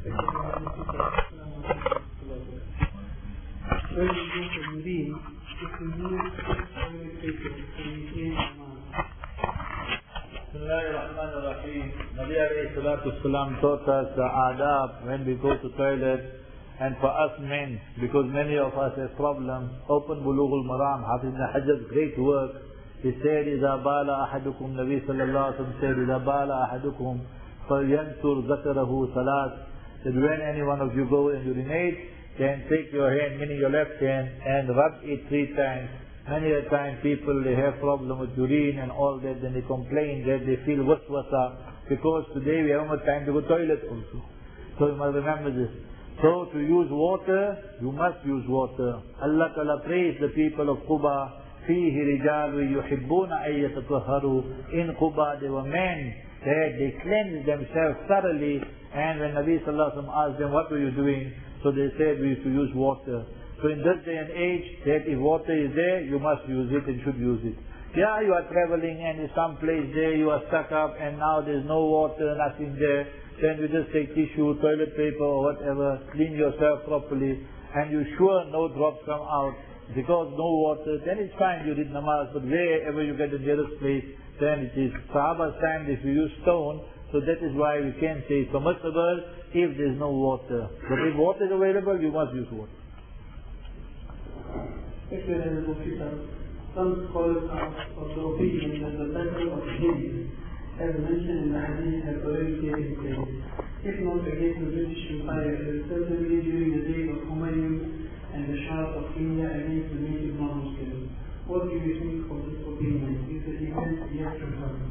When you go to Medina, if you use toilet paper to maintain Iman. Bismillahirrahmanirrahim. Nabi alayhi salatu wasalam taught us the adab when we go to toilet, and for us men, because many of us have problems, open Bulughul Maram, Hafiz ibn Hajar's great work. He said, إِذَا بَالَ أَحَدُكُمْ, Nabi sallallahu alayhi wa sallam said, إِذَا بَالَ أَحَدُكُمْ فَيَنْتُرْ ذَكَرَهُ ثَلَاث. That when any one of you go and urinate, then take your hand, meaning your left hand, and rub it 3 times. Many a time people, they have problem with urine and all that, then they complain that they feel waswasa, because today we haven't got time to go to the toilet also. So you must remember this. So to use water, you must use water. Allah Ta'ala praised the people of Quba, فِيهِ رِجَالُ يُحِبُّونَ أَن يَتَطَهَّرُوا. In Quba there were men that they cleansed themselves thoroughly, and when Nabi Sallallahu Alaihi Wasallam asked them, what were you doing? So they said, we used to use water. So in this day and age, that if water is there, you must use it and should use it. Yeah, you are traveling and in some place there, you are stuck up and now there's no water, nothing there. Then you just take tissue, toilet paper or whatever, clean yourself properly, and you sure no drops come out. Because no water, then it's fine, you did namaz, but wherever you get the nearest place, then it is. Sahaba's time, if you use stone, so that is why we can say it's permissible if there is no water. But if water is available, you must use water. Some scholars are of the opinion that the battle of Hind, as mentioned in the hadith, has already taken place. If not against the British Empire, it is certainly during the days of Humayun and the Shah of India against the native non-Muslims. What do you think of this opinion? Is the event yet to happen?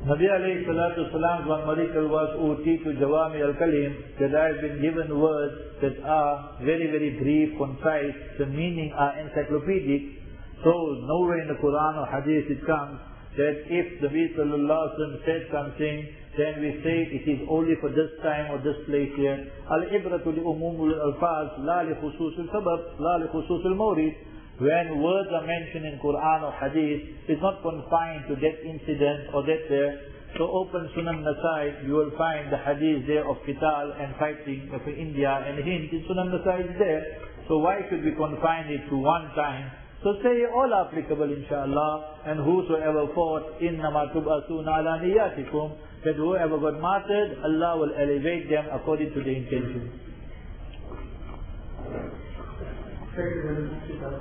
Nabi alayhi salatu wasalam's one miracle was Utitu Jawami al-Kalim, that I have been given words that are very, very brief, concise, the meaning are encyclopedic. So nowhere in the Quran or Hadith it comes that if the Nabi sallallahu alaihi wasallam said something, then we say it is only for this time or this place here. Al-ibratu li umumul alfaz, la li khususul sabab, la li khususul mawrid. When words are mentioned in Quran or Hadith, it's not confined to that incident or that there. So open Sunan Nasai, you will find the Hadith there of Qital and fighting of India and Hind. Sunan Nasai is there. So why should we confine it to one time? So say all are applicable inshallah, and whosoever fought, إِنَّمَا تُبْعَثُونَ عَلَى نِيَّاتِكُمْ, that whoever got martyred, Allah will elevate them according to the intention.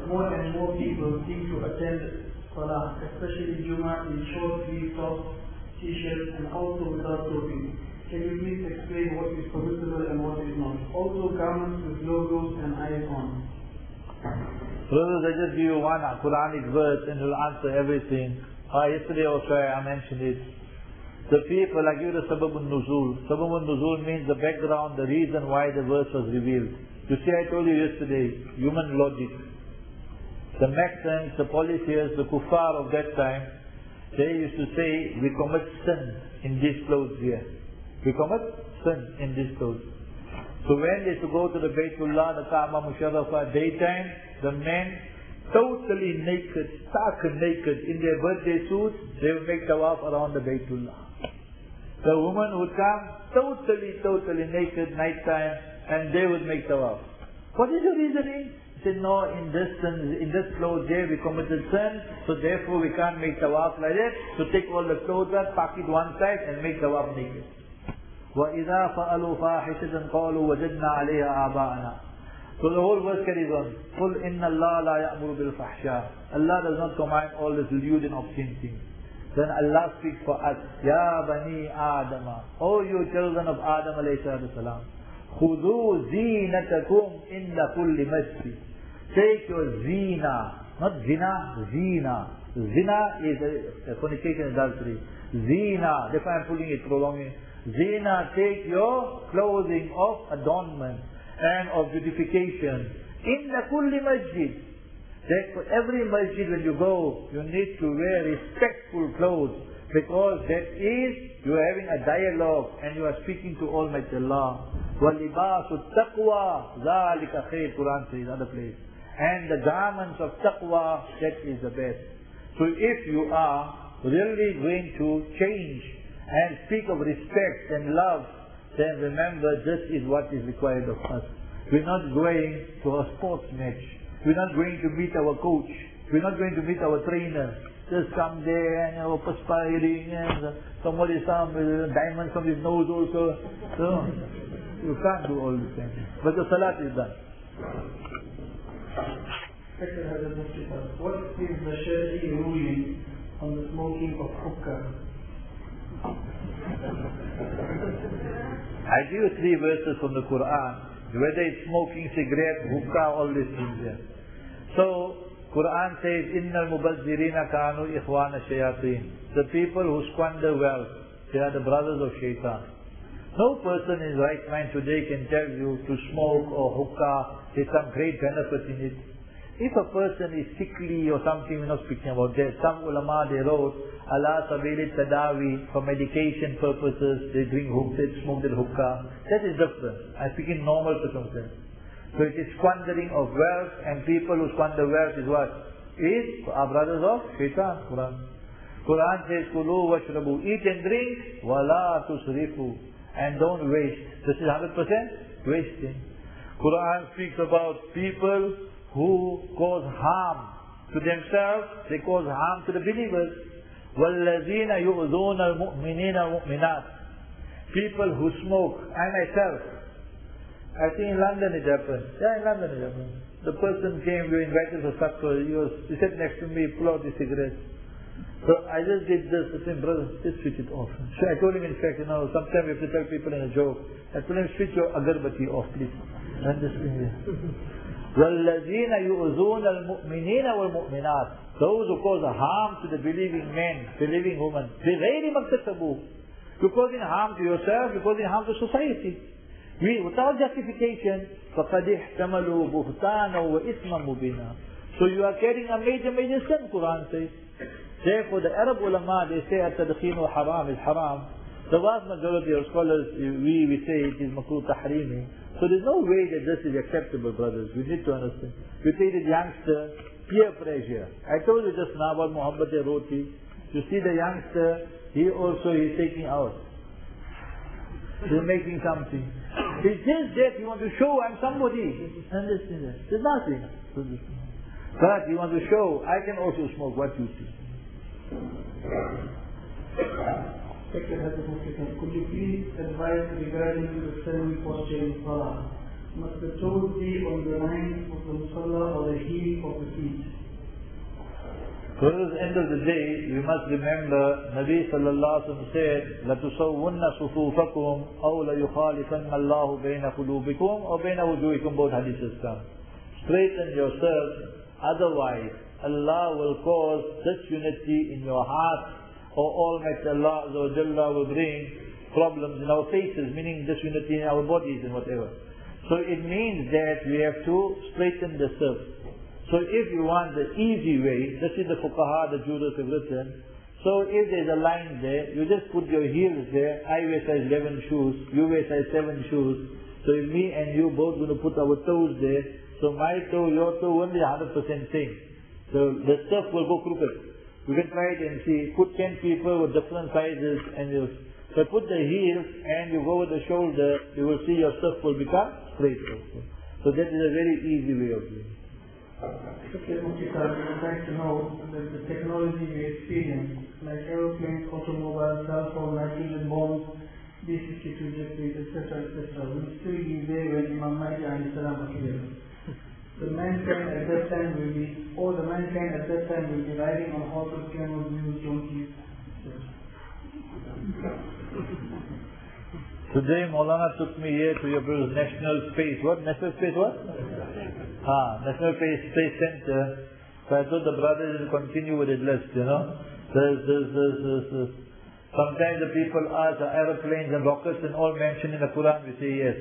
More and more people seem to attend Salah, especially Jummah, in short sleeve tops, t-shirts, and also without topi. Can you please explain what is permissible and what is not? Also garments with logos and eyes on. Brothers, I just give you one Quranic verse and it will answer everything. Yesterday also I mentioned it. The people, I give you the Sababun Nuzul. Sababun Nuzul means the background, the reason why the verse was revealed. You see, I told you yesterday, human logic. The Maxims, the polytheists, the kuffar of that time, they used to say, we commit sin in these clothes here. We commit sin in these clothes. So when they used to go to the Baytullah, the Kaaba Musharrafah, daytime, the men, totally naked, stark naked, in their birthday suits, they would make tawaf around the Baytullah. The woman would come totally naked night time, and they would make tawaf. What is the reasoning? They said, no, in this clothes there we committed sin, so therefore we can't make tawaf like that. So take all the clothes out, park it one side, and make tawaf naked. وَإِذَا فَأَلُوا فَاحِشَةً قَالُوا وَجَدْنَا عَلَيْهَا آبَاءَنَا. So the whole verse carries on. قُلْ إِنَّ اللَّهَ لَا يَأْمُرُ بِالْفَحْشَاءِ. Allah does not command all this lewd and obscene things. Then Allah speaks for us. Ya Bani Adama. O you children of Adam alayhi salam. خُذُوا زِينَتَكُمْ إِنَّ كُلِّ مَسْجِدٍ. Take your zina. Not zina, zina. Zina is a fornication, adultery. Zina. Therefore I am putting it, prolonging. Zina, take your clothing of adornment and of beautification. In the kulli masjid. That for every masjid when you go, you need to wear respectful clothes, because that is, you are having a dialogue and you are speaking to Almighty Allah. وَلِبَاسُ التَّقْوَى ذَلِكَ خَيْرٌ, Quran says, other place. And the garments of taqwa, that is the best. So if you are really going to change and speak of respect and love, then remember this is what is required of us. We're not going to a sports match. We're not going to meet our coach. We're not going to meet our trainer. Just come there and perspiring and somebody with diamonds from his nose also. So, you can't do all these things. But the salat is done. What is the Shari'i ruling on the smoking of hookah? I give you 3 verses from the Quran. Whether it's smoking cigarette, hookah, all these things there. So, Quran says, Innal mubazzirina kanu ikhwana shayateen. The people who squander wealth, they are the brothers of shaitan. No person in right mind today can tell you to smoke or hookah, there's some great benefit in it. If a person is sickly or something, we're not speaking about that. Some ulama, they wrote, ala sabili tadawi, for medication purposes, they drink hookah, they smoke the hookah. That is different. I speak in normal circumstances. So it is squandering of wealth, and people who squander wealth is what? Is our brothers of shaitan. Quran says, Kulu washrabu, eat and drink, wala tusrifu, and don't waste. This is 100% wasting. Quran speaks about people who cause harm to themselves, they cause harm to the believers. وَالَّذِينَ يُؤْذُونَ الْمُؤْمِنِينَ وَالْمُؤْمِنَاتِ. People who smoke. I myself, I think in London it happened. Yeah, in London it happened. The person came, we invited for supper, he sat next to me, pulled out the cigarette. So I just did this, I said, brother, just switch it off. So I told him, in fact, sometimes we have to tell people in a joke. I told him, switch your agarbatti off, please. And this thing here. وَالَّذِينَ يُؤْذُونَ الْمُؤْمِنِينَ وَالْمُؤْمِنَاتِ. Those who cause harm to the believing men, believing women. بِغَيْرِ مَكْتَسَبُوا. You're causing harm to yourself, you're causing harm to society. Without justification, فَقَدْ احْتَمَلُوا بُهْتَانًا وَإِثْمًا مُبِينًا. So you are carrying a major sin, Quran says. Therefore the Arab ulama, they say at-tadkheen haram is haram. The vast majority of scholars, we say it is makruh tahrimi. So there's no way that this is acceptable, brothers. We need to understand. We say the youngster, peer pressure. I told you just now about Muhammad Roti. You see the youngster, he is taking out. He's making something. It's just that you want to show I'm somebody. Understand that? There's nothing. But you want to show I can also smoke what you see. Could you please advise regarding the 7 posture in Salah? Must the toes be on the line of the Musalla or the heel of the feet? So at the end of the day, we must remember Nabi sallallahu alaihi wasallam said, لَتُسَوُّنَّ صُفُوفَكُمْ أَوْ لَيُخَالِفَنَّ اللَّهُ بَيْنَ قُلُوبِكُمْ أَوْ بَيْنَ وُجُوهِكُمْ. Both hadiths come. Straighten yourself, otherwise Allah will cause disunity in your heart, or Almighty Allah Azza wa Jalla will bring problems in our faces, meaning disunity in our bodies and whatever. So it means that we have to straighten the self. So if you want the easy way, this is the fuqaha, the jurists have written. So if there's a line there, you just put your heels there. I wear size 11 shoes, you wear size 7 shoes. So if me and you both going to put our toes there, so my toe, your toe won't be 100% same. So the stuff will go crooked. You can try it and see. Put 10 people with different sizes and you put the heels and you go with the shoulder, you will see your stuff will become straight also. So that is a very easy way of doing it. Okay, Mufti, I would like to know that the technology we experience, like aeroplanes, automobiles, cell phone, nitrogen bombs, B-52 jet planes, etc., will still be there when Imam Mahdi alayhi salam appears. The mankind at that time will be riding on horses, camels, mules, donkeys. Today Maulana took me here to your brother's National Space. What? National Space what? National Space Center. So I thought the brothers will continue with his list, Sometimes the people ask, are aeroplanes and rockets and all mentioned in the Quran? We say yes.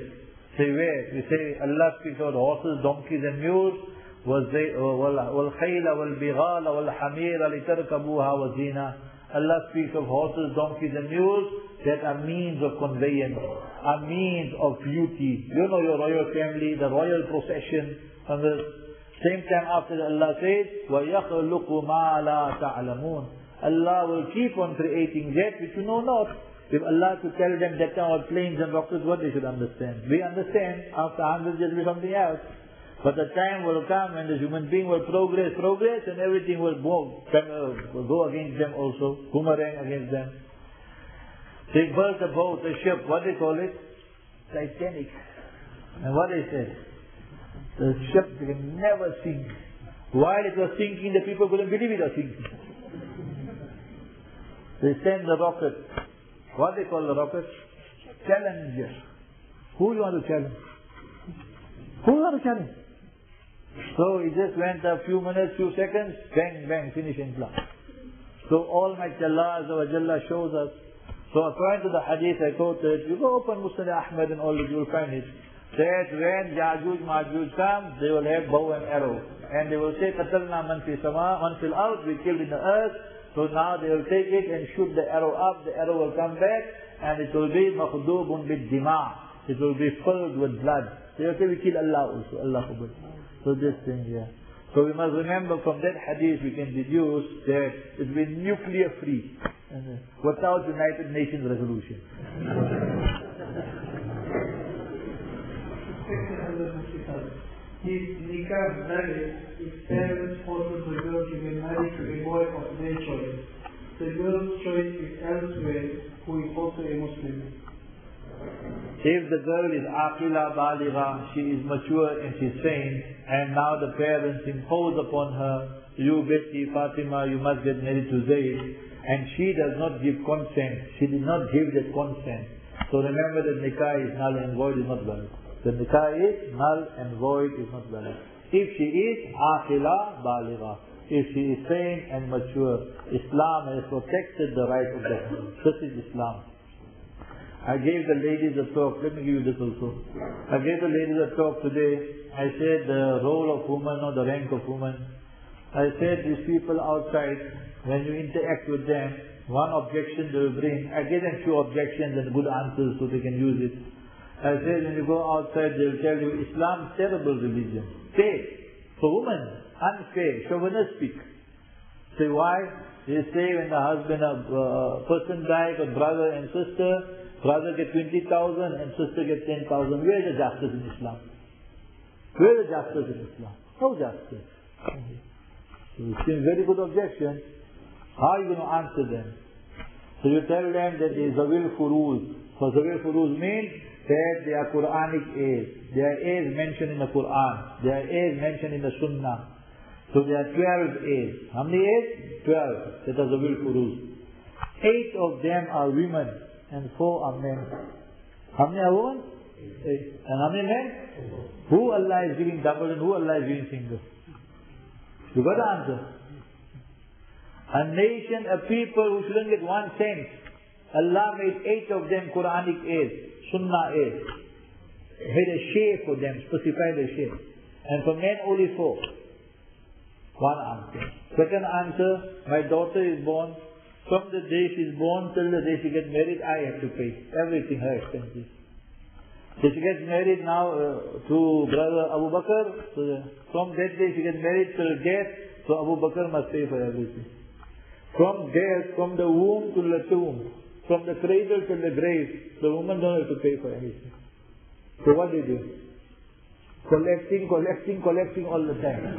Say where? We say Allah speaks about horses, donkeys and mules. وَالْخَيْلَ وَالْبِغَالَ وَالْحَمِيرَ لِتَرْكَبُوهَا وَزِينَةً. Allah speaks of horses, donkeys and mules that are means of conveyance, are means of beauty. You know your royal family, the royal procession. And the same time after Allah says, وَيَخْلُقُ مَا لَا تَعْلَمُونَ. Allah will keep on creating that which you know not. If Allah could tell them that time about planes and rockets, what they should understand? We understand after 100 years will be something else. But the time will come when the human being will progress, and everything will go against them also, boomerang against them. They built a boat, a ship, what they call it? Titanic. And what they said? The ship can never sink. While it was sinking, the people couldn't believe it was sinking. They sent the rocket. What they call the rocket? Challenger. Who you want to challenge? Who you want to challenge? So it just went a few minutes, few seconds, bang, bang, finish in blast. So Almighty Allah Azza wa Jalla shows us. So according to the hadith I quoted, you go open Musnad Ahmad and all that, you will find it. That when Ya'juj Ma'juj come, they will have bow and arrow. And they will say, Qatalna man fi sama, man fil ard, we killed in the earth. So now they will take it and shoot the arrow up, the arrow will come back, and it will be makhdubun bid dima. It will be filled with blood. They will say, we kill Allah also, Allah forbid. So this thing here. So we must remember from that hadith we can deduce that it will be nuclear free. Without United Nations resolution. Is nikah valid if parents force the girl to be married to a boy of their choice? The girl's choice is elsewhere, who is also a Muslim. If the girl is aqila baligha, she is mature and she's sane, and now the parents impose upon her, you Beti Fatima, you must get married to Zayd, and she does not give consent, she did not give that consent. So remember that nikah is null and void, is not valid. The nikah is null and void, is not valid. If she is aqila baligha, if she is sane and mature, Islam has protected the right of that. This is Islam. I gave the ladies a talk, let me give you this also. I gave the ladies a talk today. I said the role of woman or the rank of woman. I said these people outside, when you interact with them, one objection they will bring. I gave them few objections and good answers so they can use it. I said when you go outside they will tell you Islam is terrible religion. Fair. For women, unfair, chauvinistic. Say why? They say when the husband, person dies, a brother and sister, brother gets 20,000 and sister gets 10,000. Where is the justice in Islam? Where is the justice in Islam? No justice. So you see, very good objection. How are you going to answer them? So you tell them that there is Zawil Furuz. So Zawil Furuz means that they are Quranic heirs. There are heirs mentioned in the Quran. There are heirs mentioned in the Sunnah. So there are 12 heirs. How many heirs? 12. That are Zawil Furuz. 8 of them are women and 4 are men. How many are women? 8. And how many men? Who Allah is giving double and who Allah is giving single? You got the answer. A nation, a people who shouldn't get 1 cent. Allah made 8 of them Quranic heirs, Sunnah heirs. Made a share for them, specified a share. And for men only 4. One answer. Second answer, my daughter is born. From the day she is born till the day she gets married, I have to pay everything, her expenses. So she gets married now to brother Abu Bakr. So from that day she gets married till death, so Abu Bakr must pay for everything. From death, from the womb to the tomb, from the cradle to the grave, the woman don't have to pay for anything. So what do you do? Collecting all the time.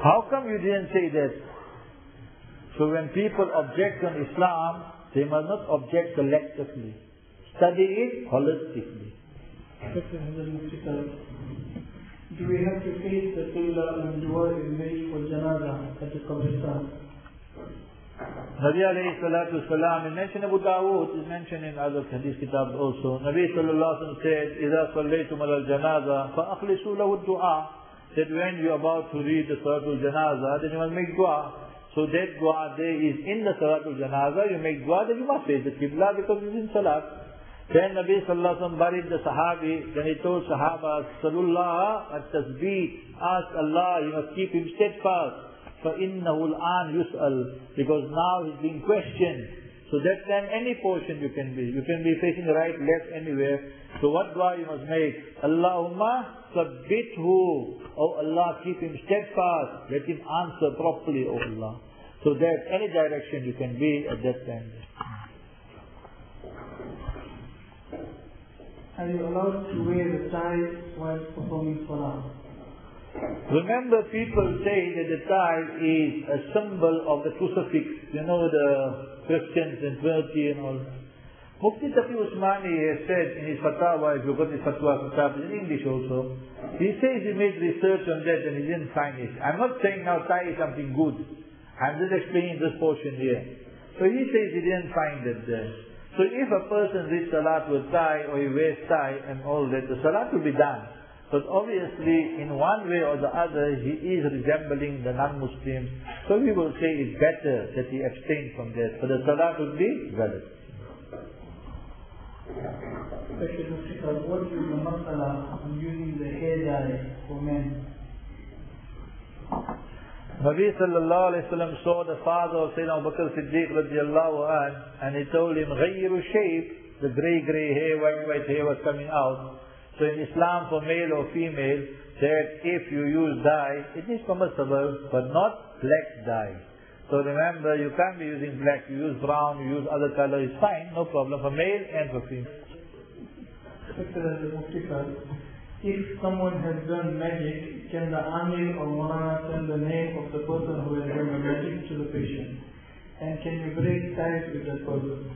How come you didn't say that? So when people object on Islam, they must not object collectively. Study it holistically. Do we have to face the Qibla and dua is made for Janazah at the Qabristan? Nabi alayhi salatu wasalam, in mention Abu Dawood, is mentioned in other hadith kitabs also. Nabi sallallahu alayhi wa sallam said, إِذَا صَلَّيْتُمْ عَلَى الْجَنَازَةِ فَأَخْلِصُوا لَهُ الدُّعَى. That when you are about to read the Salatul Janazah, then you must make dua. So that dua there is in the Salatul Janazah, you make dua, then you must face the Qibla because it is in Salat. Then Nabi sallallahu alayhi wa sallam buried the Sahabi, then he told Sahaba, Salullah at-tasbih, ask Allah, you must keep him steadfast. فَإِنَّهُ الْآنْ يُسْأَلْ. Because now he's being questioned. So that time any portion you can be. You can be facing right, left, anywhere. So what dua you must make? Allahumma sabbithu. Oh Allah, keep him steadfast. Let him answer properly, oh Allah. So that any direction you can be at that time. Are you allowed to wear a tie while performing salah? Remember, people say that the tie is a symbol of the crucifix. You know, the Christians in Turkey and all. Mufti Taqi Usmani has said in his fatwa, if you got his fatwa kitab in English also, he says he made research on that and he didn't find it. I'm not saying now tie is something good. I'm just explaining this portion here. So he says he didn't find it there. So if a person reads salat with tie or he wears tie and all that, the salat will be done. But obviously, in one way or the other, he is resembling the non-Muslims. So we will say it's better that he abstain from that. But the salat would be valid. What is the masala on using the hair dye for men? Nabi sallallahu alayhi wa sallam saw the father of Sayyidina Abu Bakr Siddiq radiallahu anhu, and he told him, غَيِّرُ shape, the grey hair, white hair was coming out. So in Islam, for male or female, that if you use dye, it is permissible, but not black dye. So remember, you can't be using black, you use brown, you use other color, it's fine, no problem, for male and for female. If someone has done magic, can the Amir or Mulana send the name of the person who has done the magic to the patient? And can you break ties with that person?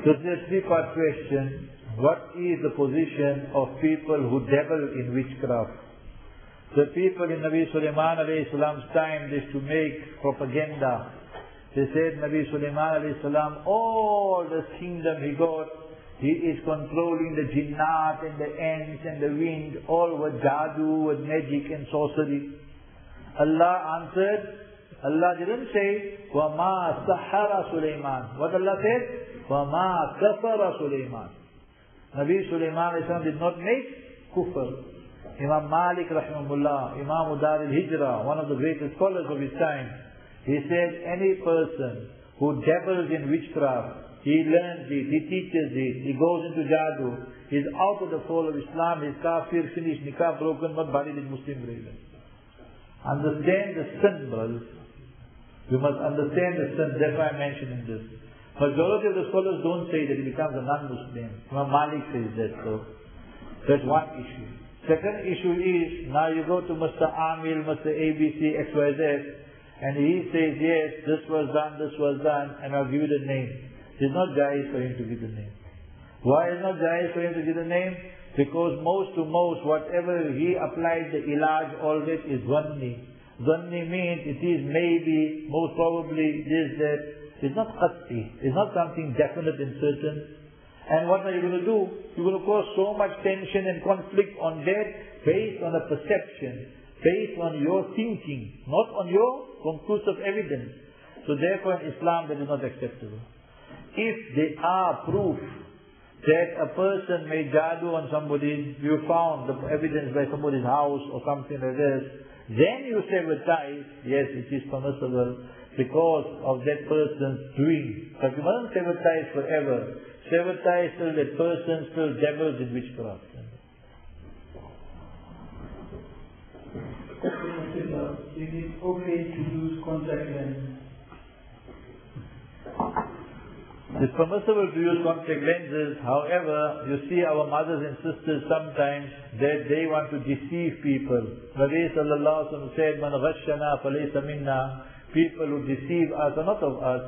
So it's a three-part question. What is the position of people who dabble in witchcraft? The people in Nabi Sulaiman alayhi salam's time, they used to make propaganda. They said Nabi Sulaiman alayhi salam, all the kingdom he got, he is controlling the jinnat and the ants and the wind, all with jadoo, with magic and sorcery. Allah answered, Allah didn't say, وَمَا سَحَرَ Sulaiman. What Allah said? وَمَا كَفَرَ Sulaiman. Nabi Sulaiman ﷺ did not make kufr. Imam Malik rahimahullah, Imam Udar al-Hijrah, one of the greatest scholars of his time, he said any person who dabbles in witchcraft, he learns it, he teaches it, he goes into jadoo, he's out of the fold of Islam, he's kafir, finished, nikah broken, not buried in Muslim grave. Understand the sin, brothers. You must understand the sin, that's why I'm mentioning this. Majority of the scholars don't say that he becomes a non-Muslim. Imam Malik says that, so that's one issue. Second issue is, now you go to Mr. Amil, Mr. ABC, XYZ, and he says, yes, this was done, and I'll give you the name. It's not jais for him to give the name. Why is not jais for him to give the name? Because most to most, whatever he applied the ilaj, all that is dhanni. Dhanni means it is maybe, most probably, this, that. It's not qat'i. It's not something definite and certain. And what are you going to do? You're going to cause so much tension and conflict on that based on a perception, based on your thinking, not on your conclusive evidence. So therefore in Islam that is not acceptable. If there are proof that a person made jadoo on somebody, you found the evidence by somebody's house or something like this, then you say with ties, yes, it is permissible because of that person's doing. But you mustn't say with ties forever. Say with ties till that person still dabbles in witchcraft. Is it okay to use contact lenses? It's permissible to use contact lenses. However, you see our mothers and sisters sometimes that they want to deceive people. Nabi sallallahu alaihi wasallam said, "Man ghashana falaysa minna." People who deceive us are not of us.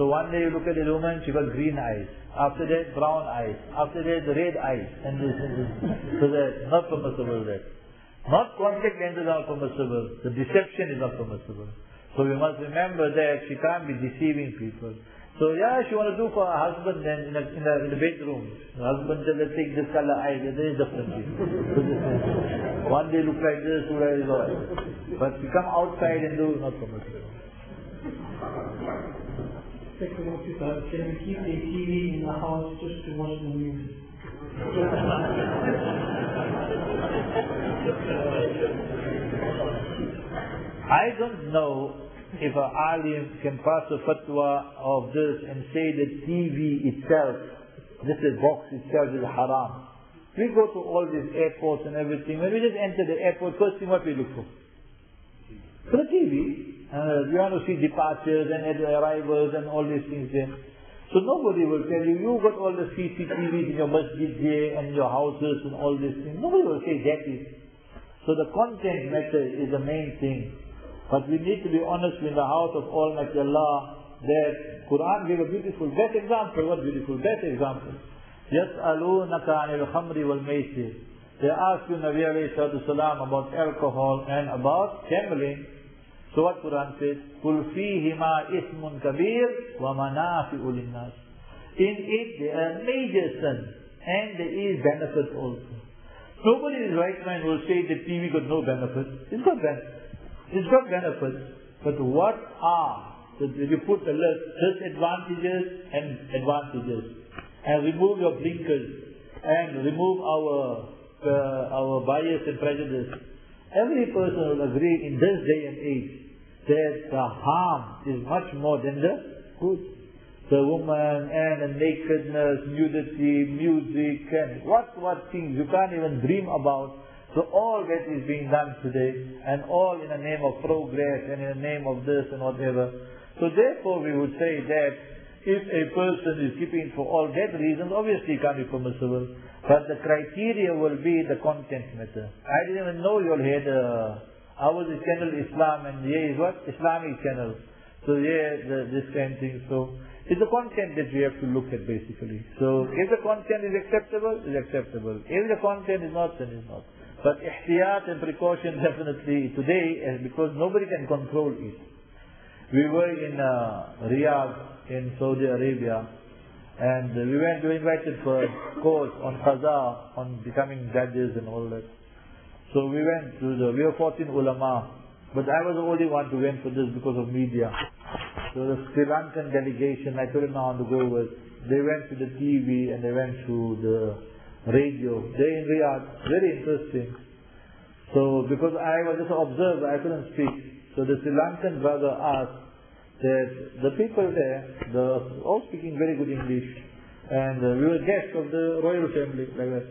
So one day you look at a woman, she got green eyes. After that, brown eyes. After that, the red eyes. And this. So that's not permissible that. Not contact lenses are permissible. The deception is not permissible. So we must remember that she can't be deceiving people. So yeah, she want to do for her husband then in the bedroom. The husband says, let's take this color eyes. There is difference. One day look like this, look like this. But she come outside and do, not permissible. Can we keep a TV in the house just to watch the news? I don't know if an alim can pass a fatwa of this and say that TV itself, this box itself is haram. We go to all these airports and everything. When we just enter the airport, first thing what we look for? For the TV. We want to see departures and arrivals and all these things there. So nobody will tell you, you got all the CCTVs in your masjid here and your houses and all these things. Nobody will say that is. So the content matter is the main thing. But we need to be honest in the house of Almighty Allah that Quran gave a beautiful, best example. What beautiful, best example. يَسْأَلُونَكَ عَنِ الْخَمْرِ وَالْمَيْسِرِ. They ask you, Nabi alayhi salatu salam, about alcohol and about gambling. So what Quran says? قُلْ فِيهِمَا إِثْمٌ كَبِيرٌ وَمَنَافِعُ لِلنَّاسِ. In it there are major sins and there is benefit also. Nobody in his right mind will say that TV got no benefit. It's got benefit. It's got benefits. But what are? So if you put the list, disadvantages and advantages, and remove your blinkers, and remove our bias and prejudice, every person will agree in this day and age that the harm is much more than the good. The woman and the nakedness, nudity, music, and what things you can't even dream about. So all that is being done today, and all in the name of progress and in the name of this and whatever. So therefore we would say that if a person is keeping for all that reasons, obviously it can't be permissible. But the criteria will be the content matter. I didn't even know you all had ours is channel Islam and here is what? Islamic channel. So here this kind of thing. So it's the content that we have to look at basically. So if the content is acceptable, it's acceptable. If the content is not, then it's not. But ihtiyat and precaution definitely today, because nobody can control it. We were in Riyadh in Saudi Arabia, and we were invited for a course on qaza, on becoming judges and all that. So we went to we were 14 ulama, but I was the only one who went for this because of media. So the Sri Lankan delegation, I couldn't know how to go with. They went to the TV and they went to the radio. They in Riyadh, very interesting. So because I was just an observer, I couldn't speak. So the Sri Lankan brother asked that the people there, all speaking very good English, and we were guests of the royal family, like that.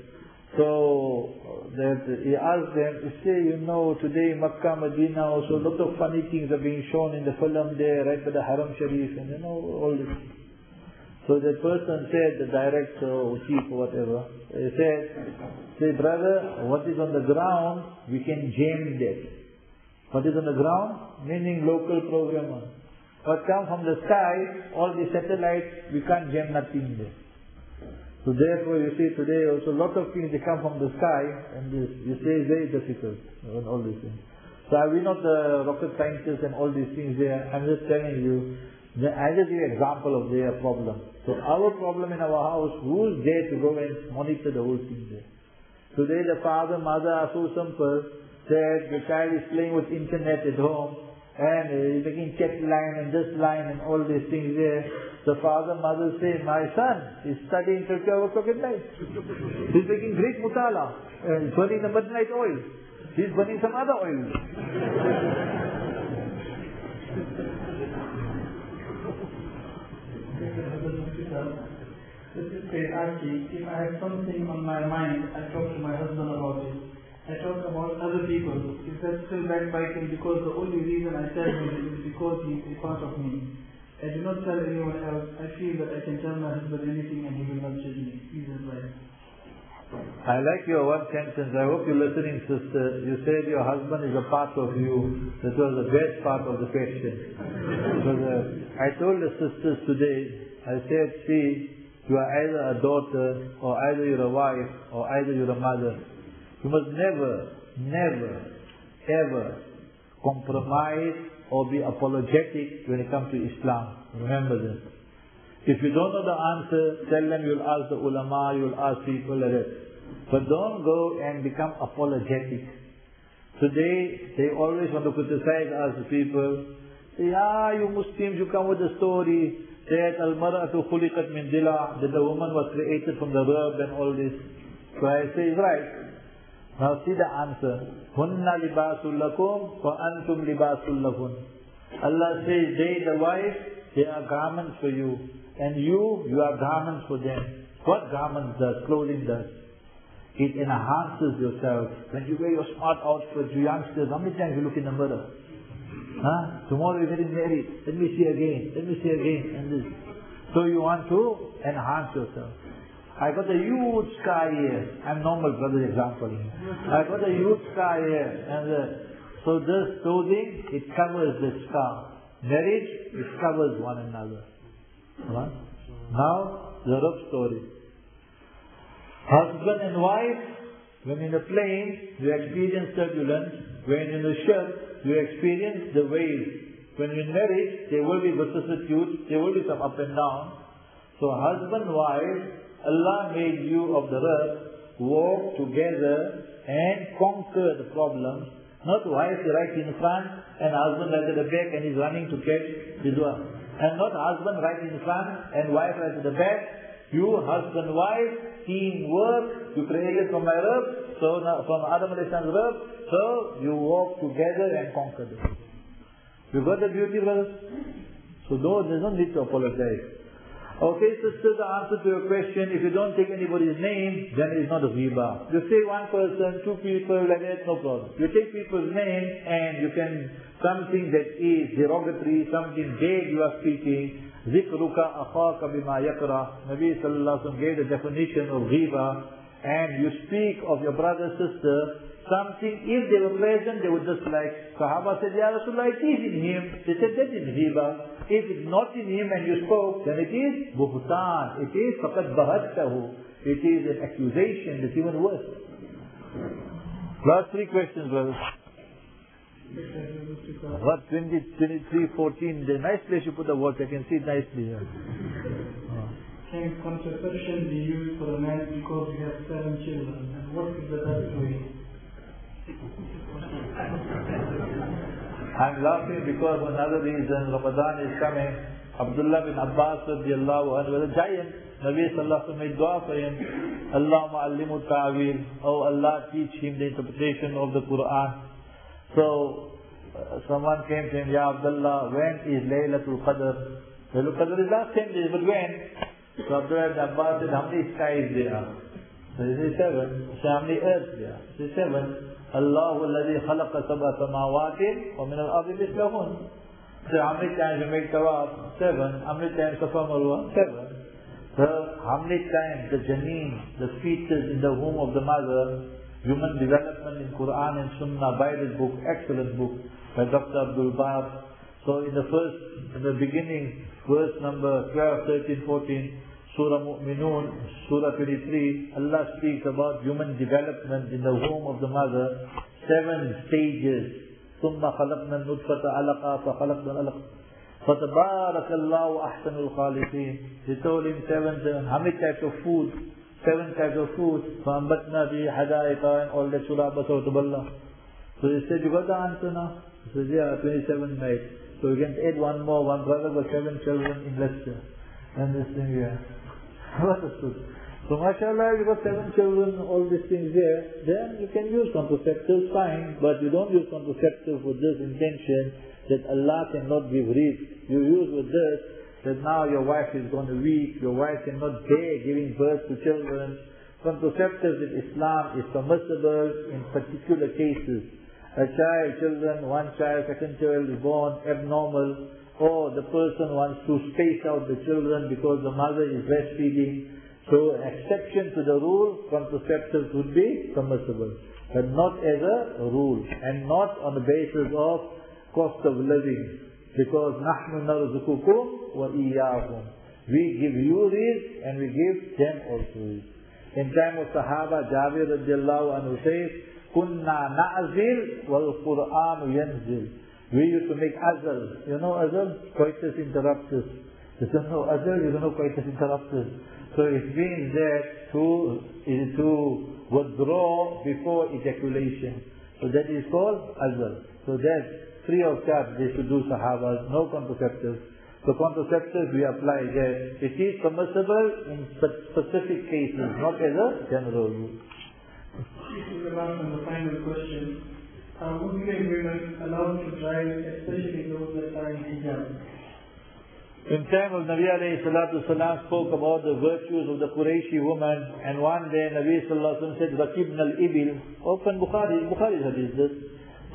So that he asked them, he say, today Makkah, Medina, also a lot of funny things are being shown in the film there, right by the Haram Sharif, and all this. So the person said, the director or chief or whatever, he said, say brother, what is on the ground, we can jam that. What is on the ground? Meaning local programmer. What comes from the sky, all the satellites, we can't jam nothing there. So therefore you see today also a lot of things they come from the sky, and this, you say it's very difficult, and all these things. So we're not the rocket scientists and all these things there. I'm just telling you, I just give you an example of their problem. So our problem in our house, who's there to go and monitor the whole thing there? Today the father, mother are so simple that the child is playing with internet at home and he's making chat line and this line and all these things there. The father, mother say, my son is studying till 12 o'clock at night. He's making great mutala and he's burning the midnight oil. He's burning some other oil. This is great. Actually, if I have something on my mind, I talk to my husband about it. I talk about other people. If that's still backbiting, because the only reason I tell him is because he is a part of me. I do not tell anyone else. I feel that I can tell my husband anything and he will not judge me. Please advise. I like your one sentence. I hope you're listening, sister. You said your husband is a part of you. That was the best part of the question. Because I told the sisters today, I said, see, you are either a daughter, or either you're a wife, or either you're a mother. You must never, ever compromise or be apologetic when it comes to Islam. Remember this. If you don't know the answer, tell them you'll ask the ulama, you'll ask people like that. But don't go and become apologetic. Today, they always want to criticize us, the people. Say, you Muslims, you come with the story that al-mar'atu khuliqat min dila', that the woman was created from the rib and all this. So I say, right. Now see the answer. Hunna libasul lakum wa antum libasul lahun. Allah says, they, the wife, they are garments for you. And you are garments for them. What garments does? Clothing does. It enhances yourself. When you wear your smart outfit, you youngsters, how many times you look in the mirror? Tomorrow you're getting married. Let me see again. And this. So you want to enhance yourself. I got a huge scar here. I'm normal brother example here. I got a huge scar here. So this clothing, it covers the scar. Marriage, it covers one another. Right? Now, the rough story. Husband and wife, when in a plane, you experience turbulence. When in a ship, you experience the waves. When in marriage, there will be vicissitudes, there will be some up and down. So husband, wife, Allah made you of the earth, walk together and conquer the problems. Not wife right in front and husband right at the back and he's running to catch his wife. And not husband right in front and wife right at the back. You, husband, wife, teamwork, you created from my rib, so from Adam alayhi salam's rib, so you walk together and conquer this. You got the beauty, brothers? So there's no need to apologize. Okay, sister, the answer to your question, if you don't take anybody's name, then it's not a riba. You say one person, two people, like that, no problem. You take people's name and you can, something that is derogatory, something vague you are speaking, zikruka akhaka bima yakra. Nabi sallallahu alaihi wasallam gave the definition of riba, and you speak of your brother, sister, something, if they were present, they would just like, Sahaba said, Ya Rasulullah, it is in him. They said, that is riba. If it's not in him and you spoke, then it is buhtan. It is faqad bahattahu. It is an accusation that's even worse. Last three questions, brothers. What, 23, 14, the nice place you put the watch, I can see it nicely here. Can contraception be used for a man because he has 7 children? And what is the best way? I'm laughing because another reason, Ramadan is coming. Abdullah bin Abbas radiallahu anhu was a giant. Nabi sallallahu alaihi wasallam made dua for him. Allahumma allimu ta'wil. Oh Allah, teach him the interpretation of the Quran. So, someone came to him, Ya Abdullah, when is Laylatul Qadr? Laylatul Qadr is last 10 days, but when? So Abdullah bin Abbas said, how many skies there are? So he said 7. So how many earths there are? He said 7. Allahu alladhi khalaqa sab'a samawati wa min al-ardi mislahun. So how many times you make tawaf? 7. How many times Safa Marwa? 7. So how many times the janeen, the fetus in the womb of the mother, human development in Quran and Sunnah, by this book, excellent book by Dr. Abdul Bahab. So in the beginning, verse number 12, 13, 14, Surah Mu'minun, Surah 23, Allah speaks about human development in the womb of the mother, 7 stages. ثُمَّ خَلَقْنَا النُّطْفَةَ عَلَقًا فَخَلَقْنَا الْعَلَقَ فَتَبَارَكَ اللَّهُ أَحْسَنُ الْخَالِقِينَ. He told him 7. How many types of food? 7 types of food. فَأَنْبَتْنَا بِهِ حَدَائِقَ and all that Surah Basawat Allah. So he said, you got the answer now? He said, yeah, 27 made. So we can add one more. One brother got 7 children in Leicester. And this thing here. What a truth. So mashallah, you got 7 children, all these things there, then you can use contraceptives, fine, but you don't use contraceptives with this intention that Allah cannot give rizq. You use with this that now your wife is going to weak, your wife cannot bear giving birth to children. Contraceptives in Islam is permissible in particular cases. A child, children, one child, second child is born abnormal, or the person wants to space out the children because the mother is breastfeeding. So an exception to the rule, contraceptives would be permissible, but not as a rule, and not on the basis of cost of living, because نَحْنُ نَرْزُقُكُمْ وَإِيَّاكُمْ. We give you rizq and we give them also rizq. In time of Sahaba, Jabir radiallahu anhu says, كُنَّا نَعْزِلْ وَالْقُرْآنُ يَنْزِلْ. We used to make azal. You know azal? Coitus interruptus. You don't know azal, you don't know coitus interruptus. So it means that to withdraw before ejaculation. So that is called azal. So that free of charge they should do Sahabas, no contraceptives. So contraceptives we apply that. It is permissible in specific cases, not as a general rule. This is the last and the final question. Muslim women allowed to drive, especially those that are in hijab? In time of Nabi alayhi salatu salam spoke about the virtues of the Qurayshi woman, and one day Nabi sallallahu alayhi wa sallam said, Rakibna al-ibil. Open Bukhari's hadith this.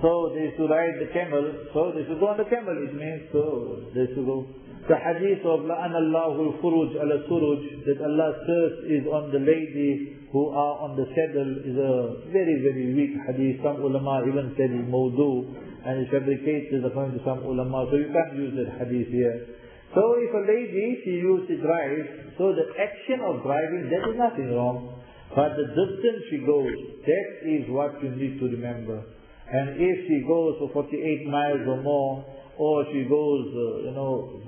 So they used to ride the camel, so they used to go on the camel, it means, so they used to go. The hadith of لَأَنَ اللَّهُ الْفُرُجْ عَلَى السُّرُجْ, that Allah's curse is on the lady who are on the saddle, is a very, very weak hadith. Some ulama even said it's mawdu, and it's fabricated according to some ulama, so you can't use that hadith here. So if a lady, she used to drive, so the action of driving, that is nothing wrong. But the distance she goes, that is what you need to remember. And if she goes for 48 miles or more, or she goes,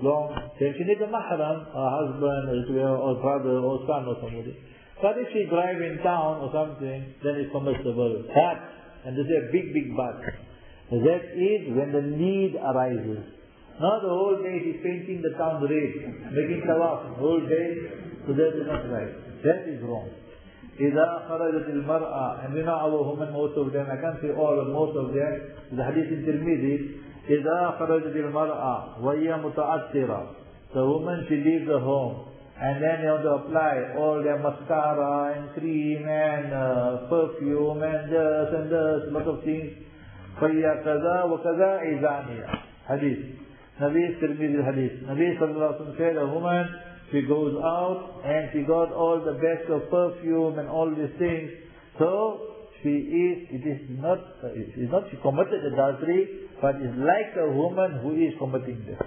long, then she needs a mahram, a husband, or brother, or son, or somebody. But if she drives in town or something, then it's permissible. But, and this is a big, big but, that is when the need arises. Not the whole day she's painting the town red, making tawaf, the whole day, so that is not right. That is wrong. إِذَا خَرَجَتِ الْمَرْأَةِ, and we know our women, most of them, I can't say all, but most of them, the hadith in Tirmidhi, إِذَا خَرَجَتِ الْمَرْأَةِ وَهِيَ مُتَعَطِّرَةٌ, the woman, she leaves the home, and then they want to apply all their mascara and cream and perfume and this, lot of things. فَهِيَ كَذَا وَكَذَا إِذَانِيَا. Hadith. Nabi Tirmidhi hadith. Nabi sallallahu alaihi wasallam said, a woman, she goes out and she got all the best of perfume and all these things. So she committed adultery, but is like a woman who is committing this.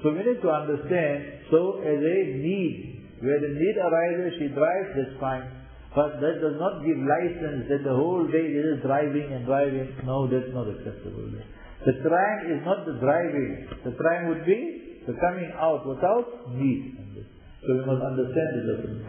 So we need to understand, so as a need, where the need arises, she drives, that's fine. But that does not give license that the whole day is driving and driving. No, that's not acceptable. The crime is not the driving. The crime would be the coming out without need. So we must understand the difference.